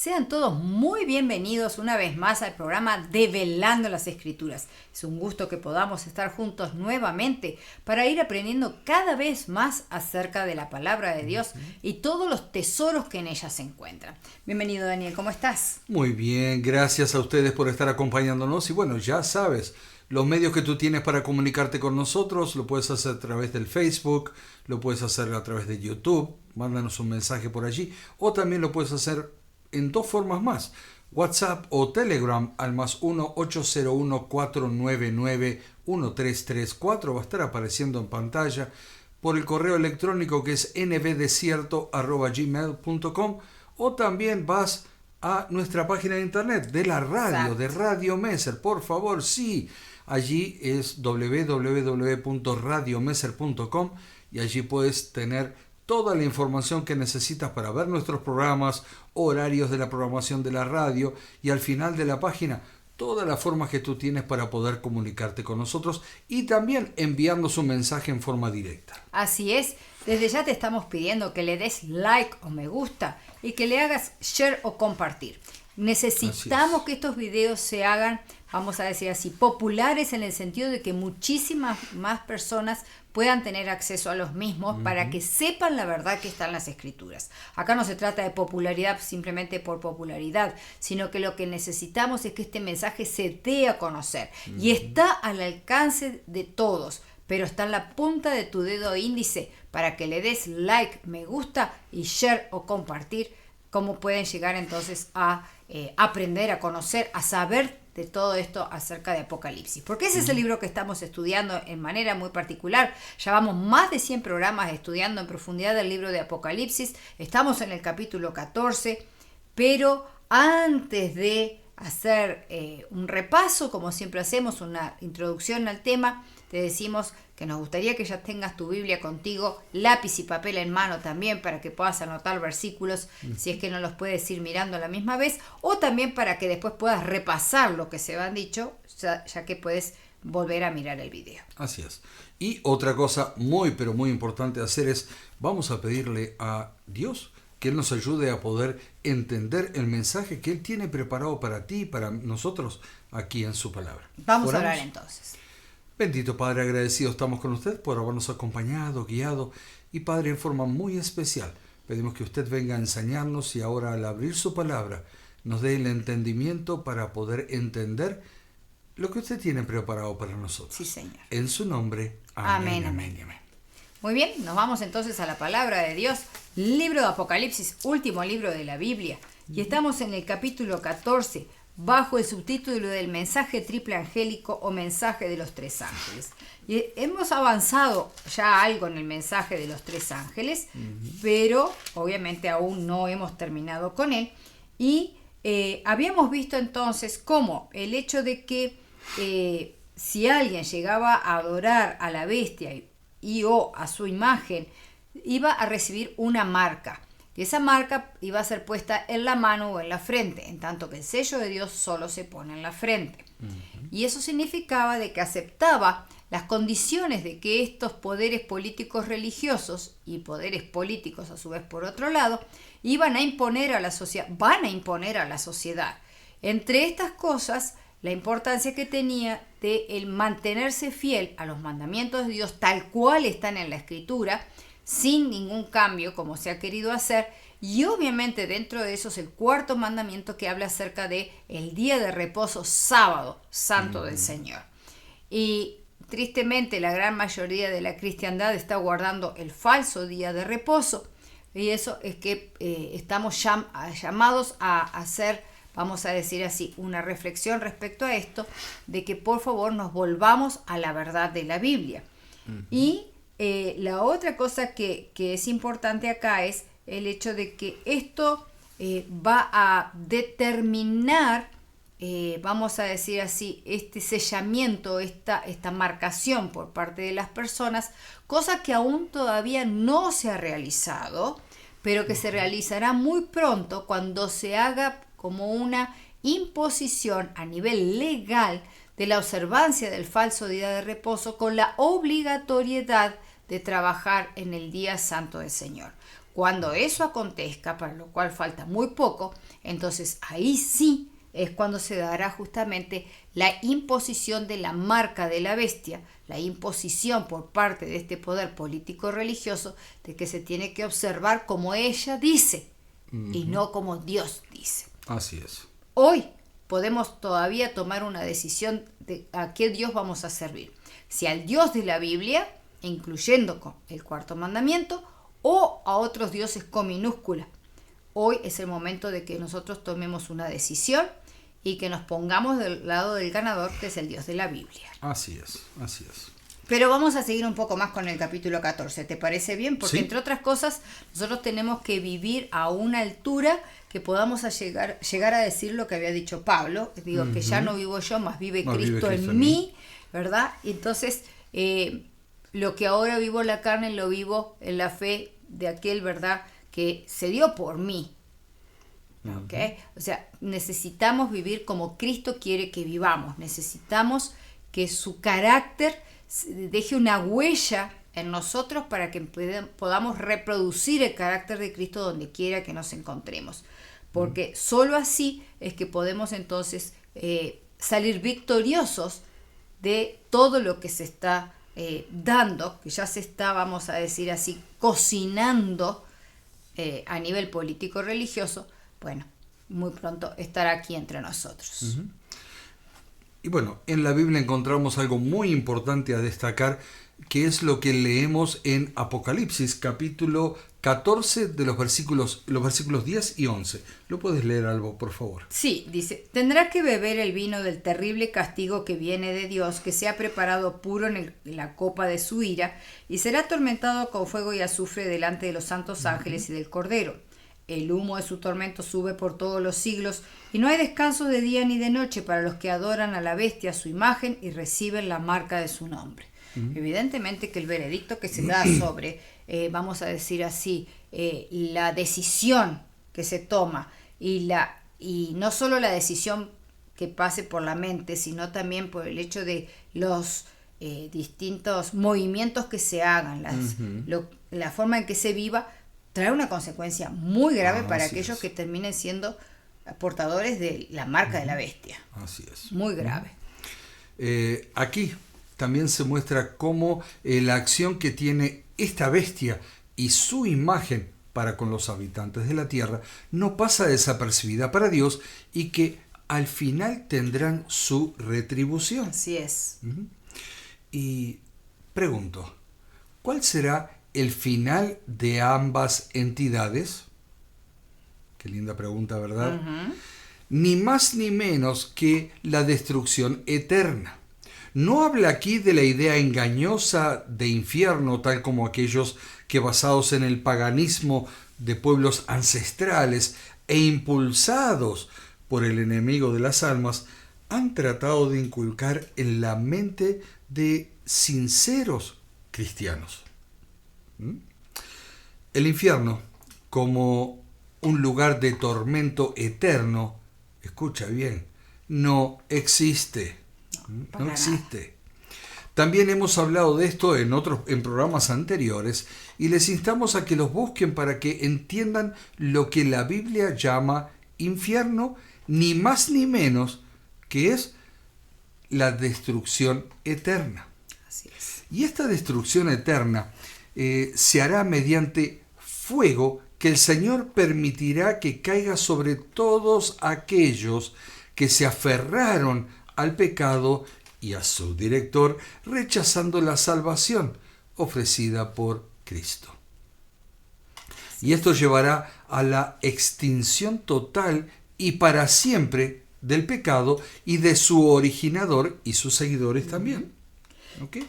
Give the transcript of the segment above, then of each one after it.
Sean todos muy bienvenidos una vez más al programa Develando las Escrituras. Es un gusto que podamos estar juntos nuevamente para ir aprendiendo cada vez más acerca de la palabra de Dios y todos los tesoros que en ella se encuentran. Bienvenido, Daniel, ¿cómo estás? Muy bien, gracias a ustedes por estar acompañándonos y bueno, ya sabes, los medios que tú tienes para comunicarte con nosotros, lo puedes hacer a través del Facebook, lo puedes hacer a través de YouTube, mándanos un mensaje por allí, o también lo puedes hacer en dos formas más, WhatsApp o Telegram al más 1-801-499-1334, va a estar apareciendo en pantalla, por el correo electrónico que es nbdesierto@gmail.com, o también vas a nuestra página de internet de la radio, Exacto. de Radio Meser, por favor, sí. Allí es www.radiomeser.com y allí puedes tener toda la información que necesitas para ver nuestros programas, horarios de la programación de la radio y al final de la página todas las formas que tú tienes para poder comunicarte con nosotros y también enviarnos un mensaje en forma directa. Así es, desde ya te estamos pidiendo que le des like o me gusta y que le hagas share o compartir. Necesitamos que estos videos se hagan, vamos a decir así, populares en el sentido de que muchísimas más personas puedan tener acceso a los mismos para que sepan la verdad que está en las Escrituras. Acá no se trata de popularidad simplemente por popularidad, sino que lo que necesitamos es que este mensaje se dé a conocer y está al alcance de todos, pero está en la punta de tu dedo índice para que le des like, me gusta y share o compartir. Cómo pueden llegar entonces a aprender, a conocer, a saber de todo esto acerca de Apocalipsis. Porque ese es el libro que estamos estudiando en manera muy particular. Llevamos más de 100 programas estudiando en profundidad el libro de Apocalipsis. Estamos en el capítulo 14, pero antes de hacer un repaso, como siempre hacemos, una introducción al tema, te decimos que nos gustaría que ya tengas tu Biblia contigo, lápiz y papel en mano también, para que puedas anotar versículos si es que no los puedes ir mirando a la misma vez, o también para que después puedas repasar lo que se han dicho, ya que puedes volver a mirar el video. Así es. Y otra cosa muy pero muy importante hacer es, vamos a pedirle a Dios que Él nos ayude a poder entender el mensaje que Él tiene preparado para ti y para nosotros aquí en su palabra. Vamos ¿Oramos? a orar entonces. Bendito Padre, agradecido estamos con usted por habernos acompañado, guiado y Padre, en forma muy especial, pedimos que usted venga a enseñarnos y ahora al abrir su palabra nos dé el entendimiento para poder entender lo que usted tiene preparado para nosotros. Sí, Señor. En su nombre, amén, amén, amén. Muy bien, nos vamos entonces a la palabra de Dios, libro de Apocalipsis, último libro de la Biblia, y estamos en el capítulo 14, bajo el subtítulo del mensaje triple angélico o mensaje de los tres ángeles. Y hemos avanzado ya algo en el mensaje de los tres ángeles, pero obviamente aún no hemos terminado con él. Y habíamos visto entonces cómo el hecho de que si alguien llegaba a adorar a la bestia y o a su imagen, iba a recibir una marca. Y esa marca iba a ser puesta en la mano o en la frente, en tanto que el sello de Dios solo se pone en la frente. Y eso significaba de que aceptaba las condiciones de que estos poderes políticos religiosos y poderes políticos a su vez por otro lado, van a imponer a la sociedad. Entre estas cosas, la importancia que tenía de el mantenerse fiel a los mandamientos de Dios tal cual están en la Escritura, sin ningún cambio como se ha querido hacer, y obviamente dentro de eso es el cuarto mandamiento que habla acerca de el día de reposo, sábado santo del Señor. Y tristemente la gran mayoría de la cristiandad está guardando el falso día de reposo, y eso es que estamos llamados a hacer, vamos a decir así, una reflexión respecto a esto, de que por favor nos volvamos a la verdad de la Biblia. Y la otra cosa que es importante acá es el hecho de que esto va a determinar, vamos a decir así, este sellamiento, esta marcación por parte de las personas, cosa que aún todavía no se ha realizado, pero que se realizará muy pronto cuando se haga como una imposición a nivel legal de la observancia del falso día de reposo con la obligatoriedad de trabajar en el día santo del Señor. Cuando eso acontezca, para lo cual falta muy poco, entonces ahí sí es cuando se dará justamente la imposición de la marca de la bestia, la imposición por parte de este poder político religioso de que se tiene que observar como ella dice y no como Dios dice. Así es. Hoy podemos todavía tomar una decisión de a qué Dios vamos a servir. Si al Dios de la Biblia, incluyendo con el cuarto mandamiento, o a otros dioses con minúscula. Hoy es el momento de que nosotros tomemos una decisión y que nos pongamos del lado del ganador, que es el Dios de la Biblia. Así es, así es. Pero vamos a seguir un poco más con el capítulo 14, ¿te parece bien? Porque ¿Sí? Entre otras cosas, nosotros tenemos que vivir a una altura que podamos llegar a decir lo que había dicho Pablo. Digo, que ya no vivo yo, más vive Cristo en mí, ¿verdad? Y entonces, lo que ahora vivo en la carne, lo vivo en la fe de aquel, ¿verdad?, que se dio por mí. ¿Okay? O sea, necesitamos vivir como Cristo quiere que vivamos. Necesitamos que su carácter deje una huella en nosotros para que podamos reproducir el carácter de Cristo donde quiera que nos encontremos. Porque solo así es que podemos entonces salir victoriosos de todo lo que se está dando, que ya se está, vamos a decir así, cocinando a nivel político-religioso. Bueno, muy pronto estará aquí entre nosotros. Y bueno, en la Biblia encontramos algo muy importante a destacar, que es lo que leemos en Apocalipsis, capítulo 14, de los versículos 10 y 11. ¿Lo puedes leer, Albo, por favor? Sí, dice: tendrá que beber el vino del terrible castigo que viene de Dios, que se ha preparado puro en la copa de su ira, y será atormentado con fuego y azufre delante de los santos ángeles y del Cordero. El humo de su tormento sube por todos los siglos, y no hay descanso de día ni de noche para los que adoran a la bestia, a su imagen, y reciben la marca de su nombre. Evidentemente que el veredicto que se da sobre, vamos a decir así, la decisión que se toma, y no solo la decisión que pase por la mente, sino también por el hecho de los distintos movimientos que se hagan, la forma en que se viva, trae una consecuencia muy grave para aquellos que terminen siendo portadores de la marca de la bestia. Así es. Muy grave. Aquí también se muestra cómo la acción que tiene esta bestia y su imagen para con los habitantes de la tierra no pasa desapercibida para Dios, y que al final tendrán su retribución. Así es. Y pregunto, ¿cuál será el final de ambas entidades? Qué linda pregunta, ¿verdad? Ni más ni menos que la destrucción eterna. No habla aquí de la idea engañosa de infierno, tal como aquellos que, basados en el paganismo de pueblos ancestrales e impulsados por el enemigo de las almas, han tratado de inculcar en la mente de sinceros cristianos. El infierno, como un lugar de tormento eterno, escucha bien, no existe. No existe. También hemos hablado de esto en programas anteriores, y les instamos a que los busquen para que entiendan lo que la Biblia llama infierno, ni más ni menos que es la destrucción eterna. Así es. Y esta destrucción eterna se hará mediante fuego que el Señor permitirá que caiga sobre todos aquellos que se aferraron al pecado y a su director, rechazando la salvación ofrecida por Cristo. Y esto llevará a la extinción total y para siempre del pecado y de su originador y sus seguidores también. ¿Ok?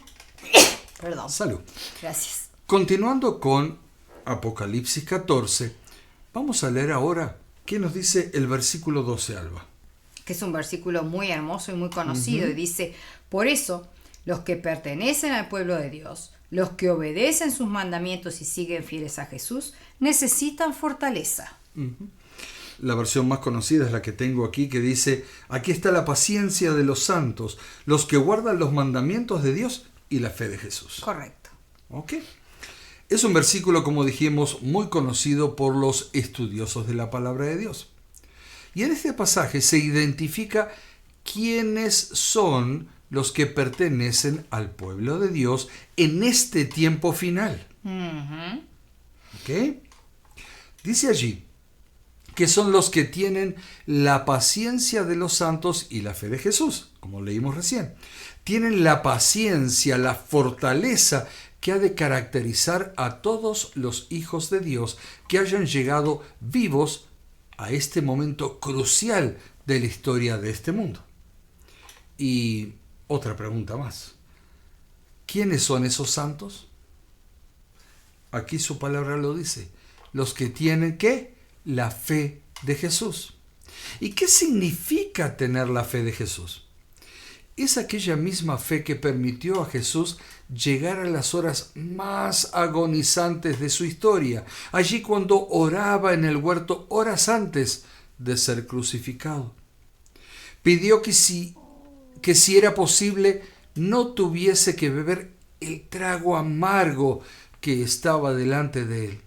Perdón. Salud. Gracias. Continuando con Apocalipsis 14, vamos a leer ahora qué nos dice el versículo 12, Alba. Que es un versículo muy hermoso y muy conocido, y dice: por eso, los que pertenecen al pueblo de Dios, los que obedecen sus mandamientos y siguen fieles a Jesús, necesitan fortaleza. La versión más conocida es la que tengo aquí, que dice: aquí está la paciencia de los santos, los que guardan los mandamientos de Dios y la fe de Jesús. Correcto. ¿Ok? Es un versículo, como dijimos, muy conocido por los estudiosos de la palabra de Dios. Y en este pasaje se identifica quiénes son los que pertenecen al pueblo de Dios en este tiempo final. ¿Ok? Dice allí que son los que tienen la paciencia de los santos y la fe de Jesús, como leímos recién. Tienen la paciencia, la fortaleza que ha de caracterizar a todos los hijos de Dios que hayan llegado vivos a este momento crucial de la historia de este mundo. Y otra pregunta más. ¿Quiénes son esos santos? Aquí su palabra lo dice. Los que tienen, ¿qué? La fe de Jesús. ¿Y qué significa tener la fe de Jesús? Es aquella misma fe que permitió a Jesús llegar a las horas más agonizantes de su historia, allí cuando oraba en el huerto horas antes de ser crucificado. Pidió que si era posible no tuviese que beber el trago amargo que estaba delante de él.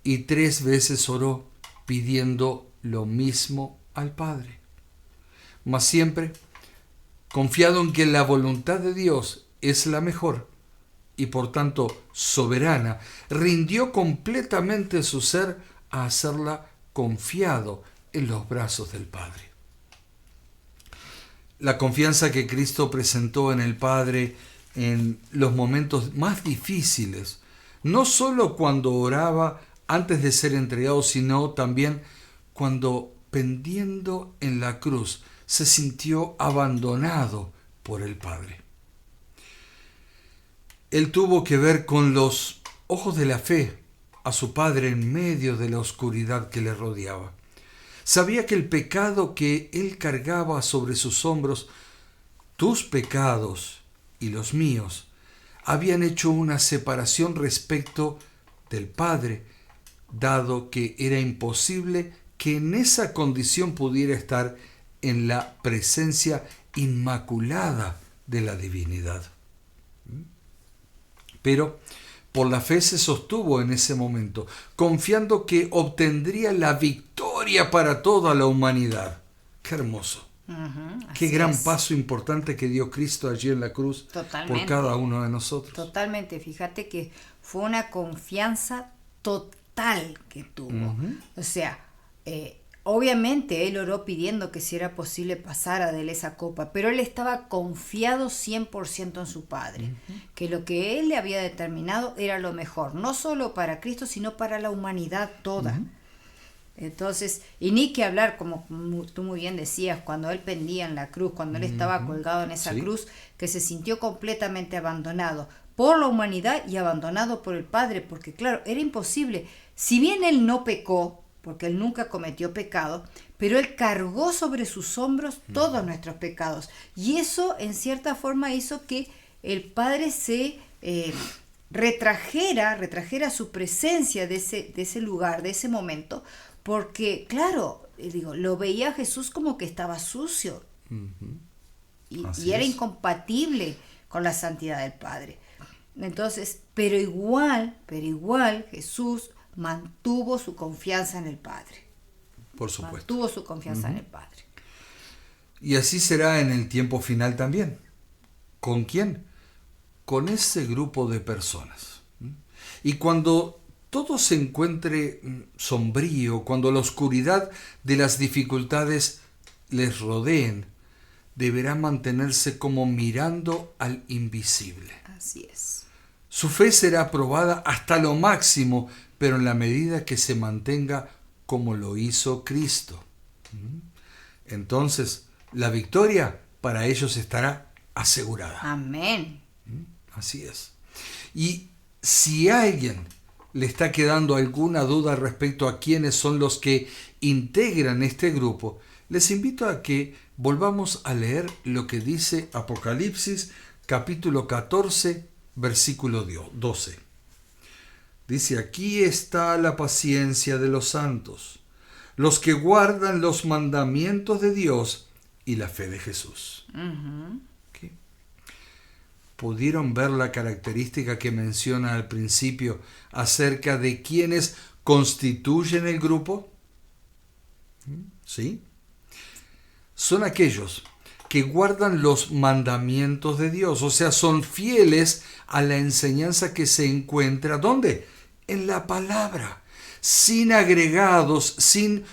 Y 3 veces oró pidiendo lo mismo al Padre. Mas siempre confiado en que la voluntad de Dios es la mejor y por tanto soberana, rindió completamente su ser a hacerla confiado en los brazos del Padre. La confianza que Cristo presentó en el Padre en los momentos más difíciles, no solo cuando oraba antes de ser entregado, sino también cuando pendiendo en la cruz se sintió abandonado por el Padre. Él tuvo que ver con los ojos de la fe a su Padre en medio de la oscuridad que le rodeaba. Sabía que el pecado que él cargaba sobre sus hombros, tus pecados y los míos, habían hecho una separación respecto del Padre, dado que era imposible que en esa condición pudiera estar en la presencia inmaculada de la divinidad. Pero por la fe se sostuvo en ese momento, confiando que obtendría la victoria para toda la humanidad. ¡Qué hermoso! Qué gran paso importante que dio Cristo allí en la cruz. Totalmente. Por cada uno de nosotros. Totalmente. Fíjate que fue una confianza total que tuvo. O sea, obviamente él oró pidiendo que si era posible pasara de él esa copa, pero él estaba confiado 100% en su Padre, que lo que él le había determinado era lo mejor, no solo para Cristo, sino para la humanidad toda. Entonces, y ni que hablar, como tú muy bien decías, cuando él pendía en la cruz, cuando él estaba colgado en esa cruz, que se sintió completamente abandonado por la humanidad y abandonado por el Padre, porque claro, era imposible. Si bien él no pecó, porque él nunca cometió pecado, pero él cargó sobre sus hombros todos nuestros pecados. Y eso, en cierta forma, hizo que el Padre se retrajera su presencia de ese lugar, de ese momento, porque, claro, lo veía a Jesús como que estaba sucio y era incompatible con la santidad del Padre. Entonces, pero igual Jesús mantuvo su confianza en el Padre. Por supuesto. Mantuvo su confianza en el Padre. Y así será en el tiempo final también. ¿Con quién? Con ese grupo de personas. Y cuando todo se encuentre sombrío, cuando la oscuridad de las dificultades les rodeen, deberán mantenerse como mirando al invisible. Así es. Su fe será probada hasta lo máximo, pero en la medida que se mantenga como lo hizo Cristo. Entonces, la victoria para ellos estará asegurada. Amén. Así es. Y si a alguien le está quedando alguna duda respecto a quiénes son los que integran este grupo, les invito a que volvamos a leer lo que dice Apocalipsis capítulo 14, versículo 12. Dice, aquí está la paciencia de los santos, los que guardan los mandamientos de Dios y la fe de Jesús. ¿Okay? ¿Pudieron ver la característica que menciona al principio acerca de quienes constituyen el grupo? ¿Sí? Son aquellos que guardan los mandamientos de Dios, o sea, son fieles a la enseñanza que se encuentra, ¿dónde? En la palabra, sin agregados, sin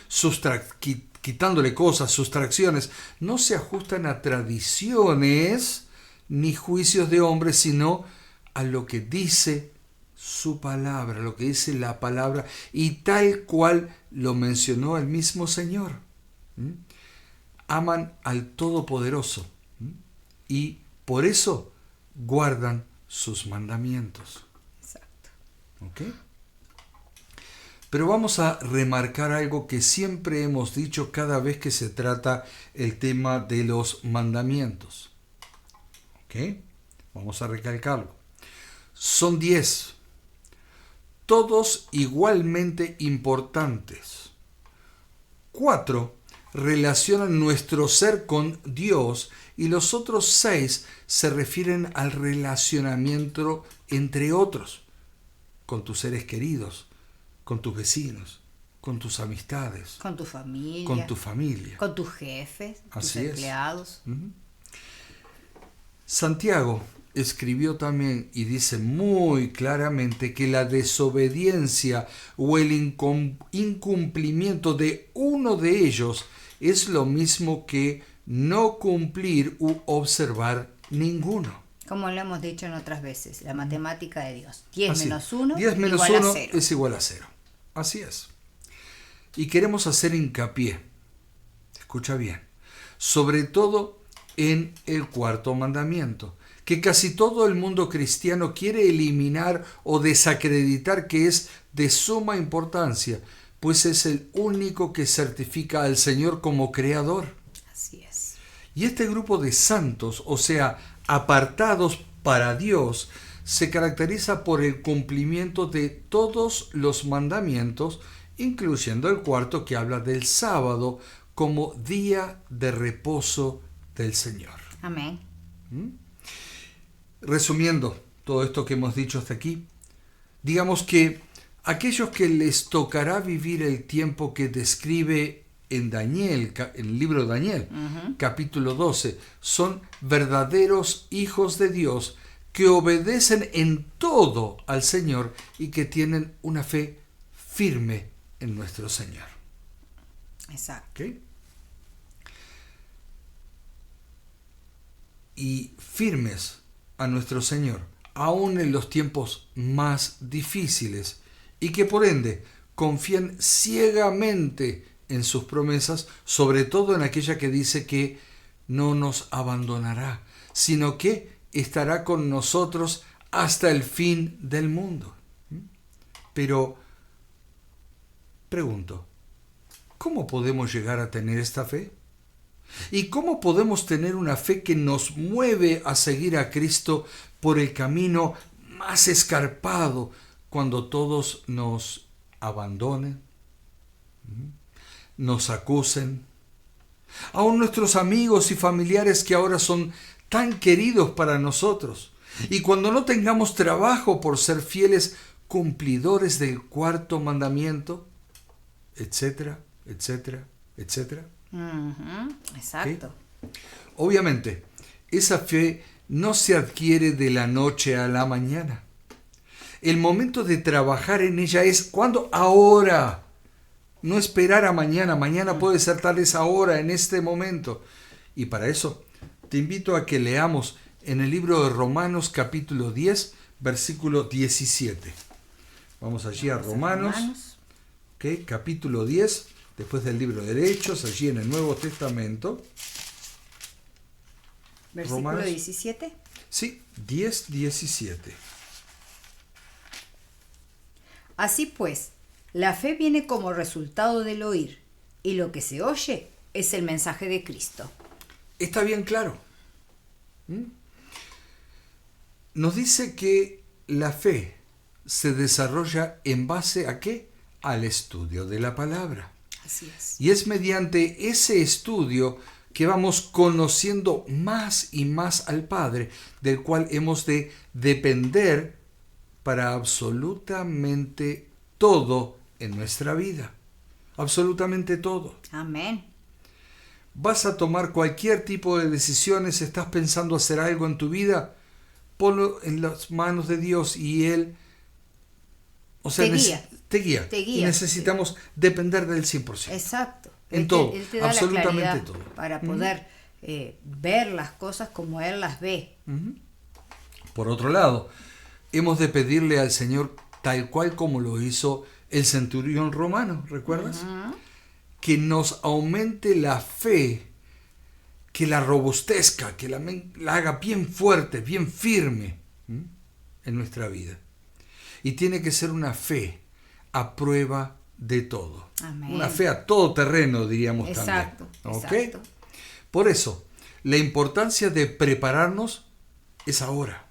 quitándole cosas, sustracciones, no se ajustan a tradiciones ni juicios de hombres, sino a lo que dice su palabra, lo que dice la palabra, y tal cual lo mencionó el mismo Señor. Aman al Todopoderoso y por eso guardan sus mandamientos. Exacto. ¿Ok? Pero vamos a remarcar algo que siempre hemos dicho cada vez que se trata el tema de los mandamientos. ¿Ok? Vamos a recalcarlo. Son 10. Todos igualmente importantes. 4 relacionan nuestro ser con Dios y los otros 6 se refieren al relacionamiento entre otros, con tus seres queridos, con tus vecinos, con tus amistades, con tu familia, con tus jefes, tus Así empleados. Es. Santiago escribió también y dice muy claramente que la desobediencia o el incumplimiento de uno de ellos es lo mismo que no cumplir u observar ninguno. Como lo hemos dicho en otras veces, la matemática de Dios. 10 Así menos 1 10 menos igual 1 a 0. es igual a 0. Así es. Y queremos hacer hincapié, escucha bien, sobre todo en el 4º mandamiento, que casi todo el mundo cristiano quiere eliminar o desacreditar, que es de suma importancia, pues es el único que certifica al Señor como creador. Así es. Y este grupo de santos, o sea, apartados para Dios, se caracteriza por el cumplimiento de todos los mandamientos, incluyendo el 4º que habla del sábado como día de reposo del Señor. Amén. Resumiendo todo esto que hemos dicho hasta aquí, digamos que aquellos que les tocará vivir el tiempo que describe en Daniel, en el libro de Daniel, capítulo 12, son verdaderos hijos de Dios que obedecen en todo al Señor y que tienen una fe firme en nuestro Señor. Exacto. ¿Okay? Y firmes a nuestro Señor, aún en los tiempos más difíciles, y que por ende confían ciegamente en sus promesas, sobre todo en aquella que dice que no nos abandonará, sino que estará con nosotros hasta el fin del mundo. Pero, pregunto, ¿cómo podemos llegar a tener esta fe? ¿Y cómo podemos tener una fe que nos mueve a seguir a Cristo por el camino más escarpado cuando todos nos abandonen, nos acusen? Aún nuestros amigos y familiares que ahora son tan queridos para nosotros. Y cuando no tengamos trabajo por ser fieles cumplidores del 4º mandamiento, etcétera, etcétera, etcétera. Exacto. ¿Sí? Obviamente, esa fe no se adquiere de la noche a la mañana. El momento de trabajar en ella es cuando, ahora. No esperar a mañana. Mañana puede ser tal vez ahora, en este momento. Y para eso te invito a que leamos en el libro de Romanos capítulo 10, versículo 17. Vamos allí a Romanos. Okay, capítulo 10, después del libro de Hechos, allí en el Nuevo Testamento. ¿Versículo Romanos, 17? Sí, 10, 17. Así pues, la fe viene como resultado del oír, y lo que se oye es el mensaje de Cristo. Está bien claro. Nos dice que la fe se desarrolla en base a ¿qué? Al estudio de la palabra. Así es. Y es mediante ese estudio que vamos conociendo más y más al Padre, del cual hemos de depender para absolutamente todo en nuestra vida. Absolutamente todo. Amén. Vas a tomar cualquier tipo de decisiones, estás pensando hacer algo en tu vida, ponlo en las manos de Dios y Él, o sea, te guía. Y necesitamos depender del 100%. Exacto. En todo, Él te da absolutamente la claridad todo. para poder ver las cosas como Él las ve. Por otro lado, hemos de pedirle al Señor, tal cual como lo hizo el centurión romano, ¿recuerdas? Que nos aumente la fe, que la robustezca, que la haga bien fuerte, bien firme en nuestra vida. Y tiene que ser una fe a prueba de todo. Amén. Una fe a todo terreno, diríamos exacto, también. Exacto. Por eso, la importancia de prepararnos es ahora.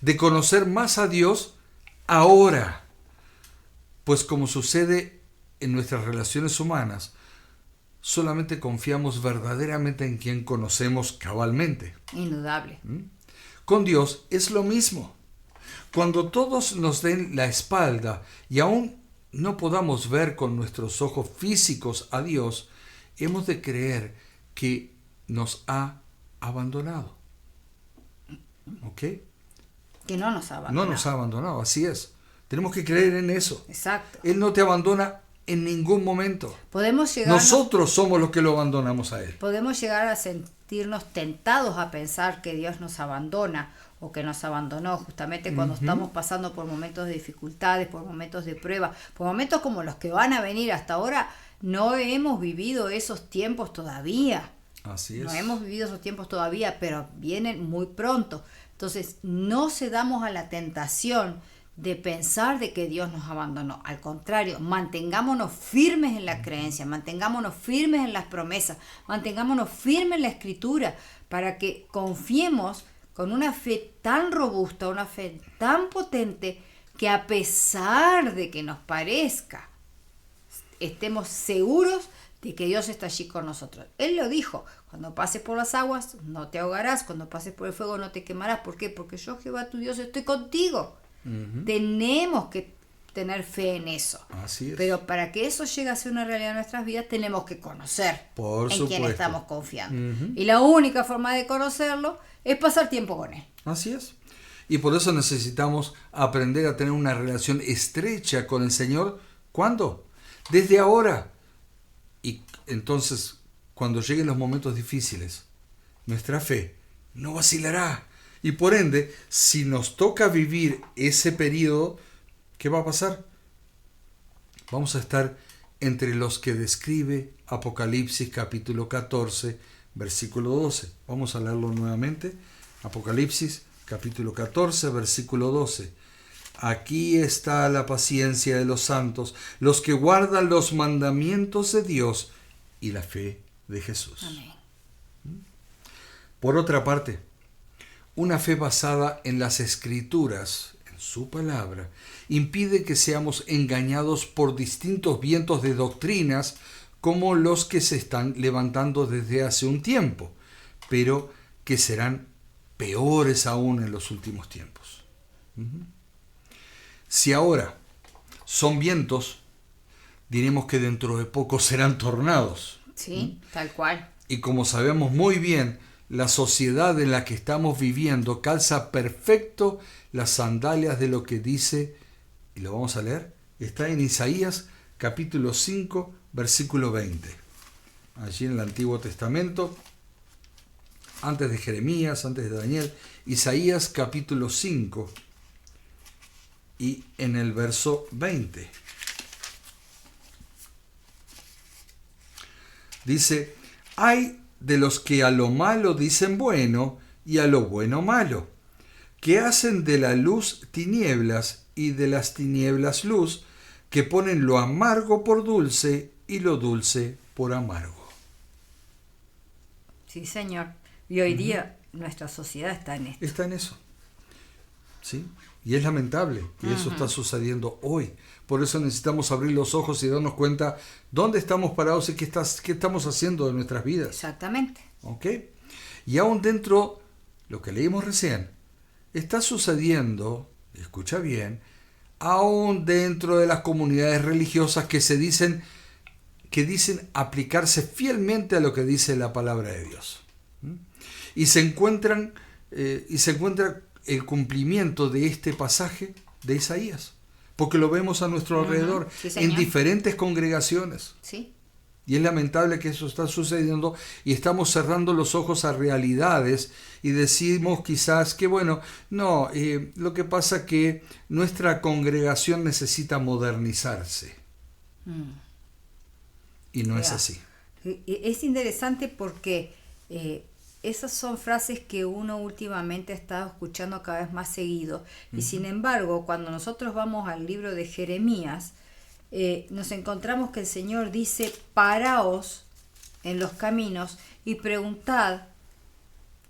De conocer más a Dios ahora. Pues como sucede en nuestras relaciones humanas, solamente confiamos verdaderamente en quien conocemos cabalmente. Indudable. Con Dios es lo mismo. Cuando todos nos den la espalda y aún no podamos ver con nuestros ojos físicos a Dios, hemos de creer que nos ha abandonado. ¿Ok? Que no nos ha abandonado. No nos ha abandonado, así es. Tenemos que creer en eso. Exacto. Él no te abandona en ningún momento. Nosotros somos los que lo abandonamos a Él. Podemos llegar a sentirnos tentados a pensar que Dios nos abandona o que nos abandonó justamente cuando estamos pasando por momentos de dificultades, por momentos de prueba, por momentos como los que van a venir. Hasta ahora no hemos vivido esos tiempos todavía. Así es. No hemos vivido esos tiempos todavía, pero vienen muy pronto. Entonces, no cedamos a la tentación de pensar de que Dios nos abandonó. Al contrario, mantengámonos firmes en la creencia, mantengámonos firmes en las promesas, mantengámonos firmes en la Escritura, para que confiemos con una fe tan robusta, una fe tan potente, que a pesar de que nos parezca, estemos seguros de que Dios está allí con nosotros. Él lo dijo: cuando pases por las aguas no te ahogarás, cuando pases por el fuego no te quemarás. ¿Por qué? Porque yo, Jehová tu Dios, estoy contigo. Tenemos que tener fe en eso. Así es. Pero para que eso llegue a ser una realidad en nuestras vidas, tenemos que conocer en quién estamos confiando. Y la única forma de conocerlo es pasar tiempo con Él. Así es. Y por eso necesitamos aprender a tener una relación estrecha con el Señor. ¿Cuándo? Desde ahora. Y entonces, cuando lleguen los momentos difíciles, nuestra fe no vacilará. Y por ende, si nos toca vivir ese periodo, ¿qué va a pasar? Vamos a estar entre los que describe Apocalipsis capítulo 14, versículo 12. Vamos a leerlo nuevamente. Apocalipsis capítulo 14, versículo 12. Aquí está la paciencia de los santos, los que guardan los mandamientos de Dios y la fe de Jesús. Amén. Por otra parte, una fe basada en las Escrituras, en su palabra, impide que seamos engañados por distintos vientos de doctrinas como los que se están levantando desde hace un tiempo, pero que serán peores aún en los últimos tiempos. Si ahora son vientos, diremos que dentro de poco serán tornados. Sí, tal cual. Y como sabemos muy bien, la sociedad en la que estamos viviendo calza perfecto las sandalias de lo que dice, y lo vamos a leer, está en Isaías capítulo 5, versículo 20. Allí en el Antiguo Testamento, antes de Jeremías, antes de Daniel, Isaías capítulo 5 y en el verso 20. Dice: hay de los que a lo malo dicen bueno y a lo bueno malo, que hacen de la luz tinieblas y de las tinieblas luz, que ponen lo amargo por dulce y lo dulce por amargo. Sí, Señor. Y hoy día nuestra sociedad está en esto. Está en eso. ¿sí? Y es lamentable que eso está sucediendo hoy. Por eso necesitamos abrir los ojos y darnos cuenta dónde estamos parados y qué estamos haciendo de nuestras vidas. Exactamente. ¿Ok? Y aún dentro, lo que leímos recién, está sucediendo, escucha bien, aún dentro de las comunidades religiosas que dicen aplicarse fielmente a lo que dice la palabra de Dios. Y se encuentra el cumplimiento de este pasaje de Isaías, porque lo vemos a nuestro alrededor, Sí, en diferentes congregaciones. Sí. Y es lamentable que eso está sucediendo y estamos cerrando los ojos a realidades y decimos quizás que lo que pasa es que nuestra congregación necesita modernizarse. Y no es así. Es interesante porque esas son frases que uno últimamente ha estado escuchando cada vez más seguido. Y sin embargo, cuando nosotros vamos al libro de Jeremías, nos encontramos que el Señor dice: paraos en los caminos y preguntad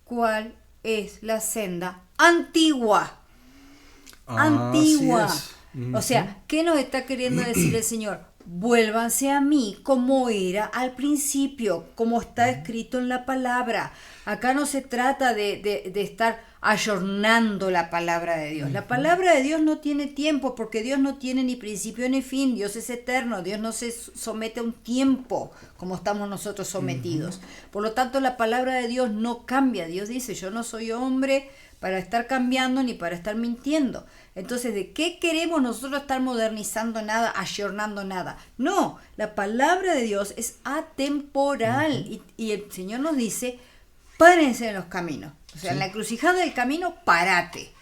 cuál es la senda antigua. Antigua. O sea, ¿qué nos está queriendo decir el Señor? Vuélvanse a mí como era al principio, como está escrito en la palabra. Acá no se trata de estar ayornando la palabra de Dios. La palabra de Dios no tiene tiempo, porque Dios no tiene ni principio ni fin. Dios es eterno. Dios no se somete a un tiempo como estamos nosotros sometidos. Por lo tanto, la palabra de Dios no cambia. Dios dice: yo no soy hombre para estar cambiando ni para estar mintiendo. Entonces, ¿de qué queremos nosotros estar modernizando nada, ayornando nada? No, la palabra de Dios es atemporal. Y el Señor nos dice: párense en los caminos. O sea, en la encrucijada del camino, párate.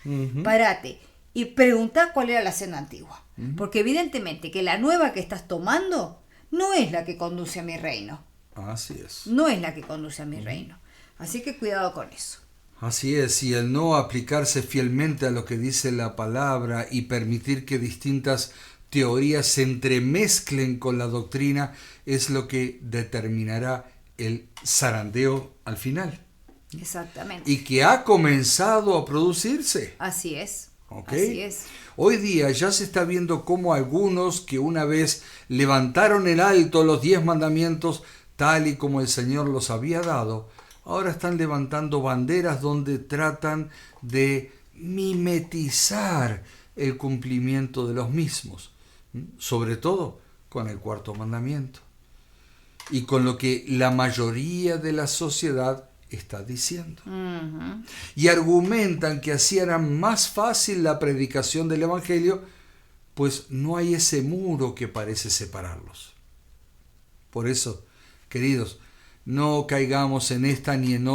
Párate. Y pregunta cuál era la senda antigua. Porque evidentemente que la nueva que estás tomando no es la que conduce a mi reino. Así es. No es la que conduce a mi reino. Así que cuidado con eso. Así es, y el no aplicarse fielmente a lo que dice la palabra y permitir que distintas teorías se entremezclen con la doctrina es lo que determinará el zarandeo al final. Exactamente. Y que ha comenzado a producirse. Así es. ¿Okay? Así es. Hoy día ya se está viendo cómo algunos que una vez levantaron en alto los 10 mandamientos tal y como el Señor los había dado, ahora están levantando banderas donde tratan de mimetizar el cumplimiento de los mismos, sobre todo con el 4º mandamiento y con lo que la mayoría de la sociedad está diciendo. Y argumentan que así hará más fácil la predicación del Evangelio, pues no hay ese muro que parece separarlos. Por eso, queridos, no caigamos en esta ni en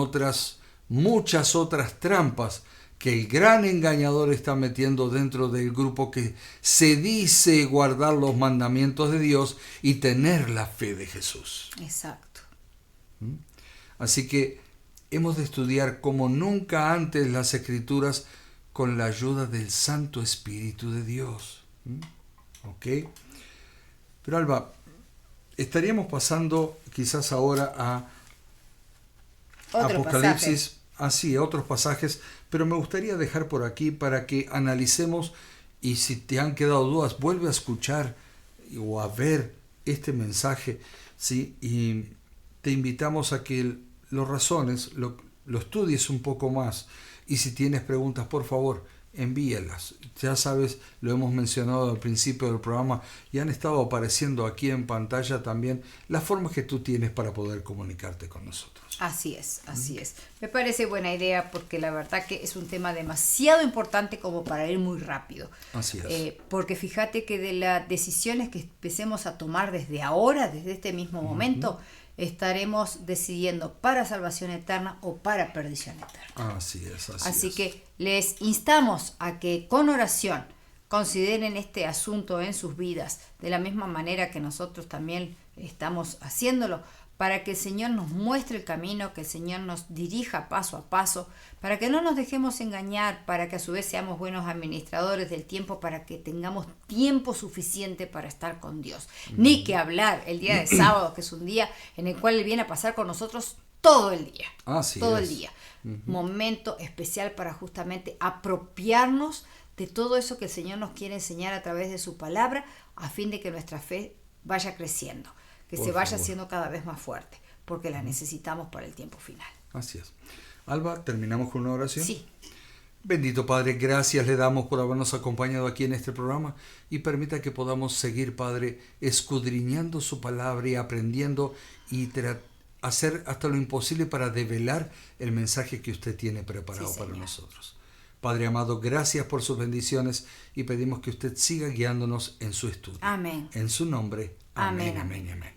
muchas otras trampas que el gran engañador está metiendo dentro del grupo que se dice guardar los mandamientos de Dios y tener la fe de Jesús. Exacto. Así que hemos de estudiar como nunca antes las Escrituras con la ayuda del Santo Espíritu de Dios. ¿Ok? Pero Alba, estaríamos pasando quizás ahora a Otro Apocalipsis, así, a otros pasajes, pero me gustaría dejar por aquí para que analicemos, y si te han quedado dudas, vuelve a escuchar o a ver este mensaje, ¿sí? Y te invitamos a que lo razones, lo estudies un poco más, y si tienes preguntas, por favor, envíalas. Ya sabes, lo hemos mencionado al principio del programa y han estado apareciendo aquí en pantalla también las formas que tú tienes para poder comunicarte con nosotros. Así es, así es. Me parece buena idea porque la verdad que es un tema demasiado importante como para ir muy rápido. Así es. Porque fíjate que de las decisiones que empecemos a tomar desde ahora, desde este mismo momento, estaremos decidiendo para salvación eterna o para perdición eterna. Así es, así que les instamos a que con oración consideren este asunto en sus vidas de la misma manera que nosotros también estamos haciéndolo, para que el Señor nos muestre el camino, que el Señor nos dirija paso a paso, para que no nos dejemos engañar, para que a su vez seamos buenos administradores del tiempo, para que tengamos tiempo suficiente para estar con Dios. Ni que hablar el día de sábado, que es un día en el cual Él viene a pasar con nosotros todo el día. Así todo es. el día. momento especial para justamente apropiarnos de todo eso que el Señor nos quiere enseñar a través de su palabra, a fin de que nuestra fe vaya creciendo, que se vaya haciendo cada vez más fuerte, porque la necesitamos para el tiempo final. Así es. Alba, ¿terminamos con una oración? Sí. Bendito Padre, gracias le damos por habernos acompañado aquí en este programa y permita que podamos seguir, Padre, escudriñando su palabra y aprendiendo y hacer hasta lo imposible para develar el mensaje que usted tiene preparado para nosotros. Padre amado, gracias por sus bendiciones y pedimos que usted siga guiándonos en su estudio. Amén. En su nombre. Amén, amén, amén.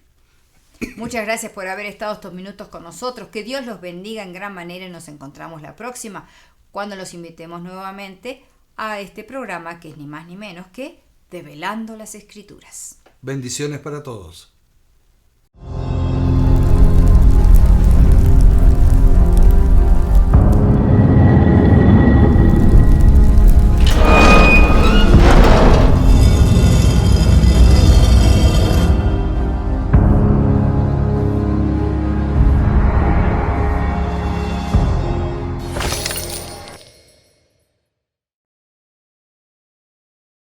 Muchas gracias por haber estado estos minutos con nosotros. Que Dios los bendiga en gran manera y nos encontramos la próxima, cuando los invitemos nuevamente a este programa que es ni más ni menos que Develando las Escrituras. Bendiciones para todos.